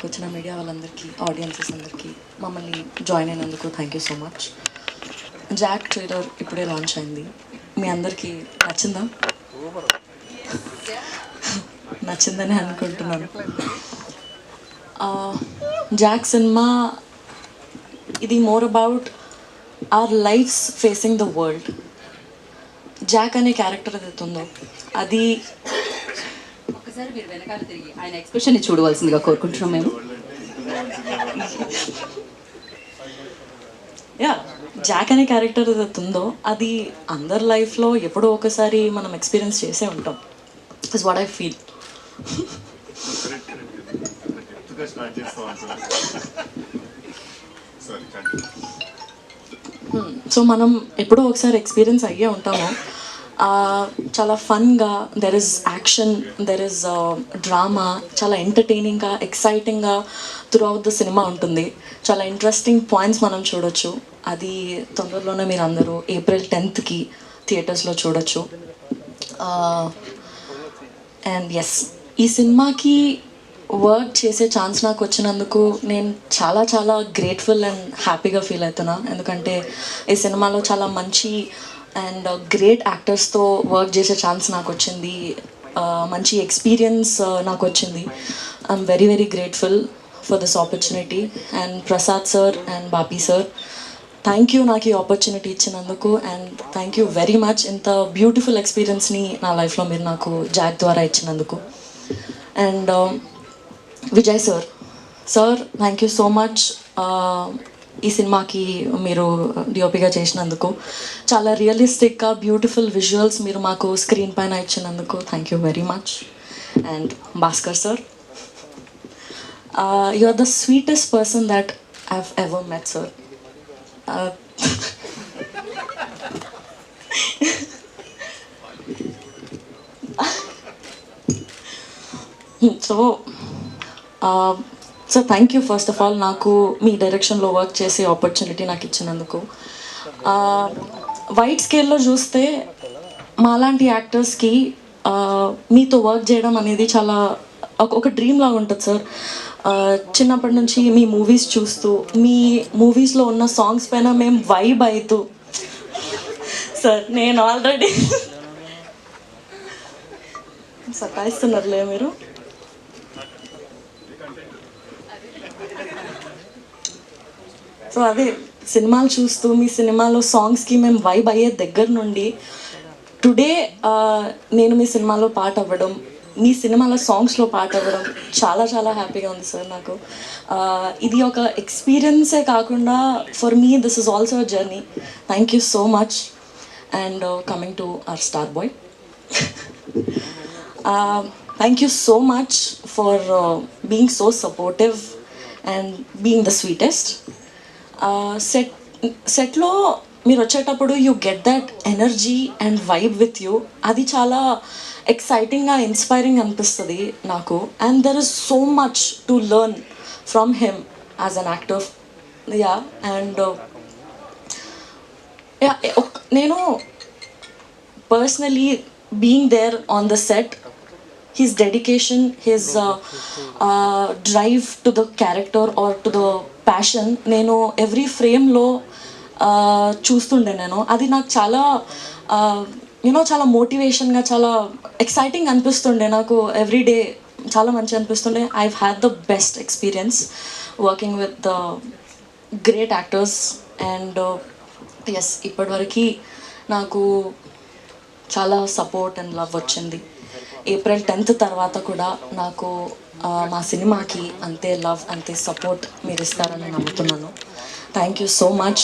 వచ్చిన మీడియా వాళ్ళందరికీ, ఆడియన్సెస్ అందరికీ, మమ్మల్ని జాయిన్ అయినందుకు thank you so much. Jack trailer ఇప్పుడే లాంచ్ అయింది. మీ అందరికీ నచ్చిందా? నచ్చిందని అనుకుంటున్నాను. జాక్ సినిమా ఇది more about our lifes facing the world. Jack అనే క్యారెక్టర్ ఏదైతే ఉందో అది ఒకసారి మీరు వెనకాల తిరిగి ఆయన ఎక్స్ప్రెషన్ని చూడవలసిందిగా కోరుకుంటున్నాం మేము. జాక్ అనే క్యారెక్టర్ ఏదైతే ఉందో అది అందరి లైఫ్లో ఎప్పుడో ఒకసారి మనం ఎక్స్పీరియన్స్ చేసే ఉంటాం. Is what I feel. So మనం ఎప్పుడో ఒకసారి ఎక్స్పీరియన్స్ అయ్యే ఉంటాము. చాలా ఫన్గా, there is action, there is drama, చాలా ఎంటర్టైనింగ్గా, ఎక్సైటింగ్గా త్రూ అవుట్ ద సినిమా ఉంటుంది. చాలా ఇంట్రెస్టింగ్ పాయింట్స్ మనం చూడొచ్చు. అది తొందరలోనే మీరు అందరూ April 10th థియేటర్స్లో చూడొచ్చు. అండ్ ఎస్, ఈ సినిమాకి వర్క్ చేసే ఛాన్స్ నాకు వచ్చినందుకు నేను చాలా చాలా గ్రేట్ఫుల్ అండ్ హ్యాపీగా ఫీల్ అవుతున్నా. ఎందుకంటే ఈ సినిమాలో చాలా మంచి అండ్ గ్రేట్ యాక్టర్స్తో వర్క్ చేసే ఛాన్స్ నాకు వచ్చింది. మంచి ఎక్స్పీరియన్స్ నాకు వచ్చింది. I'm very very grateful for this opportunity. And Prasad sir and Bapi sir, thank you నాకు ఈ ఆపర్చునిటీ ఇచ్చినందుకు. And thank you very much ఇంత బ్యూటిఫుల్ ఎక్స్పీరియన్స్ని నా లైఫ్లో మీరు నాకు జాక్ ద్వారా ఇచ్చినందుకు. And Vijay sir, thank you so much ఈ సినిమాకి మీరు డిఓపిగా చేసినందుకు. చాలా రియలిస్టిక్గా బ్యూటిఫుల్ విజువల్స్ మీరు మాకు స్క్రీన్ పైన ఇచ్చినందుకు thank you very much. And Bhaskar sir, you are the sweetest person that I have ever met sir. So thank you first of all నాకు మీ డైరెక్షన్లో వర్క్ చేసే ఆపర్చునిటీ నాకు ఇచ్చినందుకు. వైడ్ స్కేల్లో చూస్తే మాలాంటి యాక్టర్స్కి మీతో వర్క్ చేయడం అనేది చాలా ఒక డ్రీమ్ లాగా ఉంటుంది సార్. చిన్నప్పటి నుంచి మీ మూవీస్ చూస్తూ, మీ మూవీస్లో ఉన్న సాంగ్స్ పైన మేము వైబ్ అవుతూ, సార్ నేను ఆల్రెడీ సతాయిస్తున్నారులే మీరు. సో అదే సినిమాలు చూస్తూ మీ సినిమాలో సాంగ్స్కి మేము వైబ్ అయ్యే దగ్గర నుండి టుడే నేను మీ సినిమాలో పాట అవ్వడం, మీ సినిమాలో సాంగ్స్లో పాట అవ్వడం చాలా చాలా హ్యాపీగా ఉంది సార్ నాకు. ఇది ఒక ఎక్స్పీరియన్సే కాకుండా for me this is also a journey. Thank you so much. And coming to our star boy, thank you so much for being so supportive and being the sweetest. సెట్లో మీరు వచ్చేటప్పుడు you get that energy and vibe with you. అది చాలా ఎక్సైటింగ్గా, inspiring అనిపిస్తుంది నాకు. And there is so much to learn from him as an actor. And నేను personally being there on the set, his dedication, his drive to the character or to the passion, నేను every ఫ్రేమ్లో చూస్తుండే. అది నాకు చాలా చాలా మోటివేషన్గా, చాలా exciting అనిపిస్తుండే నాకు. ఎవ్రీ డే చాలా మంచి అనిపిస్తుండే. I had the best experience working with the great actors. And yes, ఇప్పటివరకు నాకు చాలా సపోర్ట్ అండ్ లవ్ వచ్చింది. April 10th తర్వాత కూడా నాకు మా సినిమాకి అంతే లవ్, అంతే సపోర్ట్ మీరు ఇస్తారని నమ్ముతున్నాను. Thank you so much.